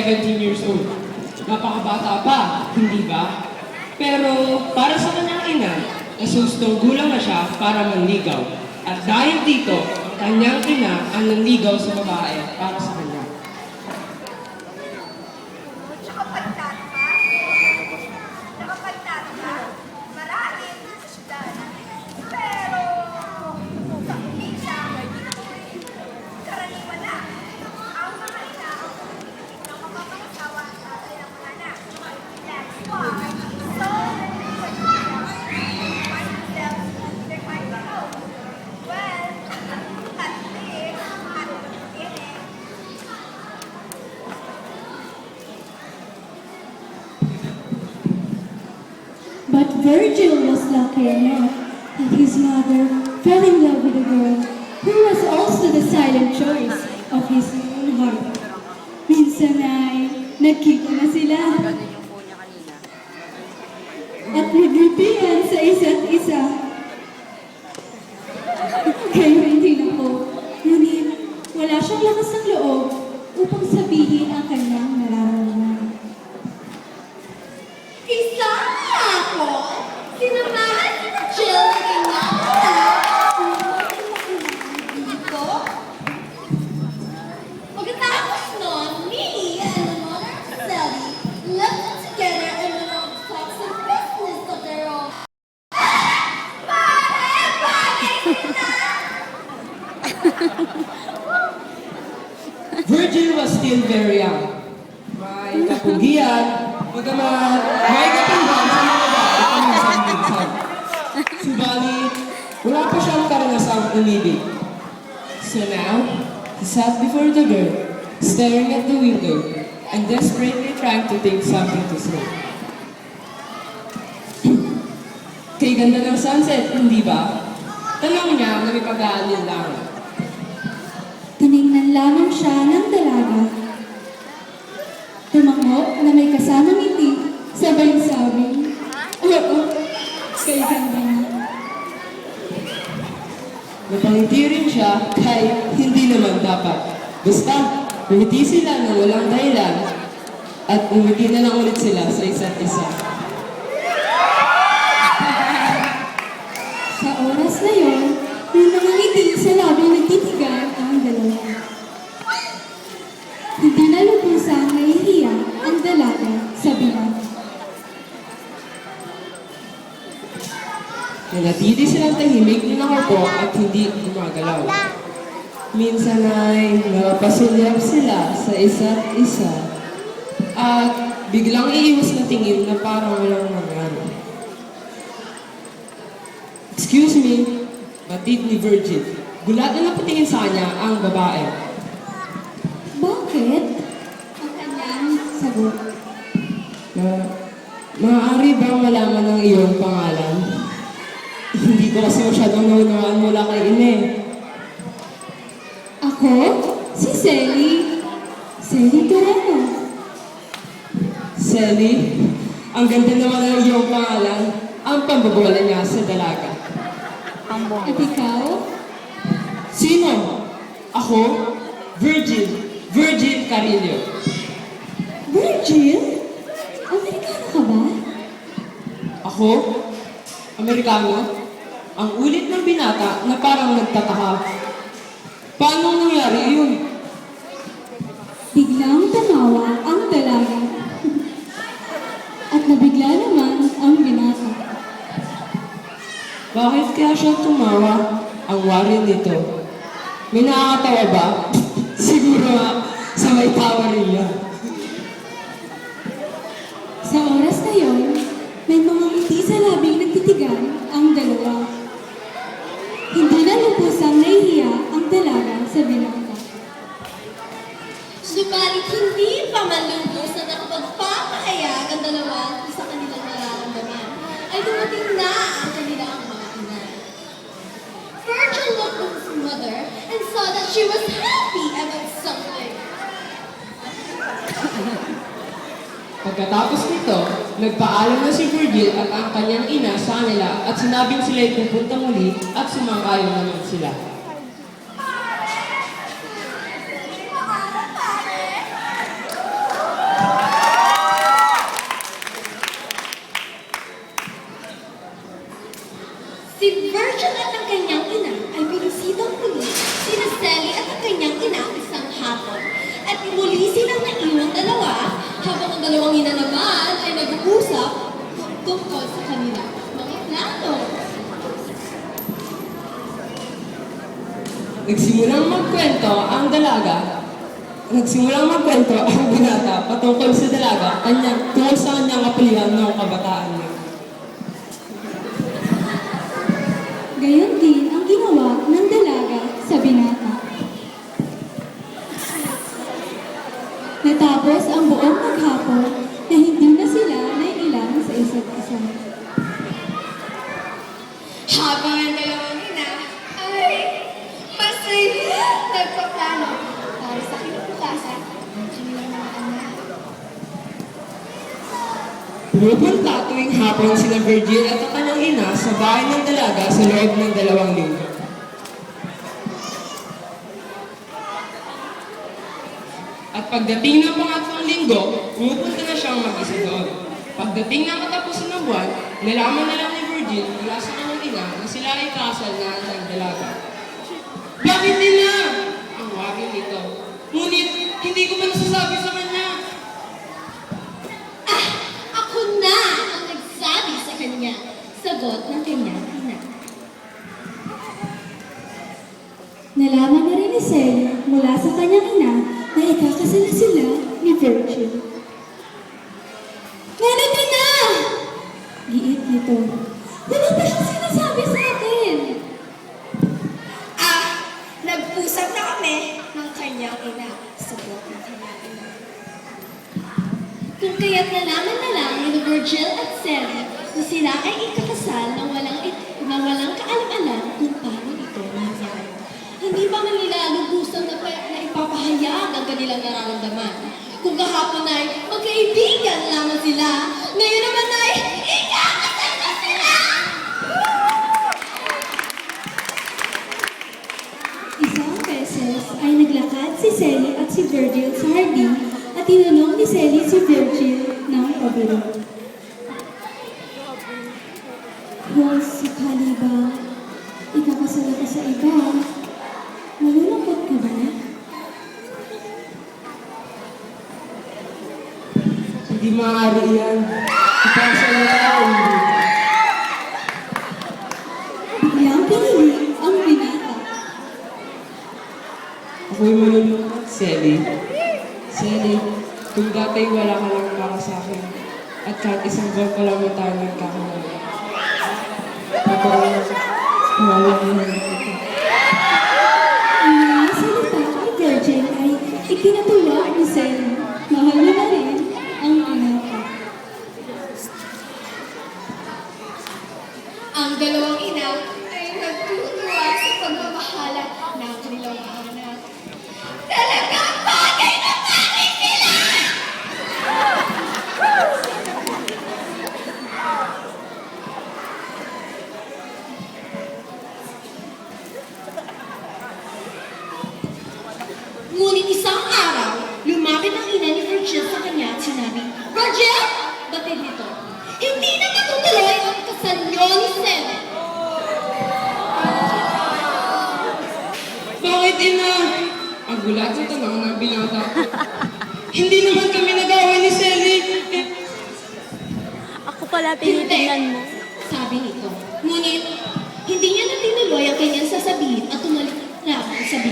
17 years old. Napakabata pa, hindi ba? Pero para sa kanyang ina, nasustong gulang na siya para manligaw. At dahil dito, ang kanyang ina ang nanligaw sa babae para sa kanya. Nakapagtata ka? Marahil sa syudad. Pero, sa probinsya, karaniwan na. Ang mga ina ang pumipigil ng mapapangasawa sa kanilang mga anak. That's why, so many Filipinos find themselves in their mind alone. Well, at least, at the beginning, But Virgil was lucky enough that his mother fell in love with a girl who was also the silent choice of his own heart. Minsan ay nagkita na sila at naglitian sa isa't isa. Kayo hindi na po, ngunit wala siyang lakas ng loob upang sabihin ang kanyang nararamdaman. Isama ako! Sinamahan si Jill Ginala! Dito? Pagkatapos nun, me and another Sally left them together and went on to talk some business of their own. Virgil was still very young. May kapugian, bagamat may katinggan sa mga babae paminsan-minsan. Subalit, wala pa siyang karanasang umibig. So now, he sat before the girl, staring at the window, and desperately trying to think something to say. Kay ganda ng sunset, hindi ba? Tanong niya na may pag-aalil lang. Tiningnan lamang siya ng dalaga. Tumango na may kasamang ngiti, sabay sabing, oo, kay ganda niya. Napangiti rin siya kahit hindi naman dapat. Basta, umiti sila ng walang dahilan at umiti na lang ulit sila sa isa't isa. Sa oras na yon, may mga ngiti sa labing nagtitigan ang dalawa. Hindi na lubusang nahihiya ang dalaga sa bilang. Nanatili silang tahimik ng ako at hindi gumagalaw. Minsan ay napasulyap sila sa isa't isa at biglang iiwas na tingin na parang walang nangyari. Excuse me, batid ni Virgil. Gulat na napatingin sa kanya ang babae. Bakit? Ang kanyang sagot. Maaari bang malaman ang iyong pangalan? Hindi ko kasi masyadong naunawaan mula kay Ine. Ako? Si Sally. Sally Toreno. Sally, ang ganda naman ng iyong pangalan. Ang pambabola niya sa dalaga. At ikaw? Sino? Ako? Virgil. Virgil Carillo. Virgil? Amerikano ka ba? Ako? Amerikano? Ang ulit ng binata na parang nagtataka. Paano nangyari yun? Biglang tumawa ang dalaga. At nabigla naman ang binata. Bakit kaya siya tumawa? Ang wari nito. May nakakatawa ba? Siguro nga, sa may tawa rin yan. Sa oras na yon, may mga ngiti sa labing nagtitigan ang dalawa. Hindi na lubusang nahihiya ang dalaga sa binata. Subalit hindi pa malubos na nakapagpapahayag ang dalawa sa kanilang nararamdaman, ay dumating na ang kanilang mga ina. Virgil looked at his mother and saw that she was happy about something. Pagkatapos nito, nagpaalam na si Virgil at ang kanyang ina sa kanila at sinabing sila'y pupunta muli at sumangkayo naman sila. Nagsimulang magkwento ang binata patungkol sa dalaga tungkol sa kanyang kapulihan noong kabataan niya. Gayon din ang ginawa ng dalaga sa binata. Natapos ang buong maghapon na hindi na sila naiilang sa isa't isa. Habang ang dalawang ina ay masaya nagpaplano para sa kinabukasan ng kanilang mga anak. Pumupunta tuwing hapon sina Virgil at ang kanyang ina sa bahay ng dalaga sa loob ng 2 linggo. At pagdating ng pangatlong linggo, pumupunta na siyang mag-isa doon. Pagdating ng katapusan ng buwan, nalaman na lang ni Virgil mula sa kanyang ina na sila ay kasal na ng dalaga. Bakit ina? Ang wari nito. Ngunit, hindi ko pa nasasabi sa kanya. Ako na ang nagsabi sa kanya, sagot ng kanyang ina. Nalaman na rin ni Sally mula sa kanyang ina na ikakasal na sila ni Virgil. Ngayon ka na! Giit nito. Wala pa siyang sinasabi sa akin. Nag-usap na kami ng kanyang ina. Sagot ng kanyang ina. Kung kaya't nalaman na lang ni Virgil at Sally na sila ay ikakasal na walang kaalam-alam kung paano ito nangyari. Hindi pa man nila lubusan na ipapahayag ang kanilang nararamdaman. Kung kahapon ay magkaibigan lamang sila, ngayon naman ay ikakasal na sila! Isang beses ay naglakad si Sally at si Virgil sa hardin at tinanong ni Sally si Virgil ng pabiro. Kung sakali ba ikakasal ka sa iba, malulungkot ka ba? Hindi maaari yan. Ipasal na tao. Biglang pinili ang binata. Ako'y malulungkot, Sally. Sally, kung dati wala ka lang para sa akin, at kahit isang buwan pa lang tayo nagkakamali. Pagkaroon, mawawala kita. Ang mga salita ni Virgil ay ikinatuwa ni Sally. Mahal niya na rin ang binata. Ang dalawang ina ay nagtutuwa sa pagmamahala ng kanilang mga anak. Talagang bagay na bagay sila! Ngunit isang araw, lumapit ang ina ni Virgil sa kanya at sinabi, Virgil! Batid nito, hindi na matutuloy ang kasal niyo ni Sally. Bakit, ina? Ang gulat sa tanong ng binata. Hindi naman kami nag-away ni Sally. Ako pala tinitingnan mo. Sabi nito. Ngunit, hindi niya na tinuloy ang kanyang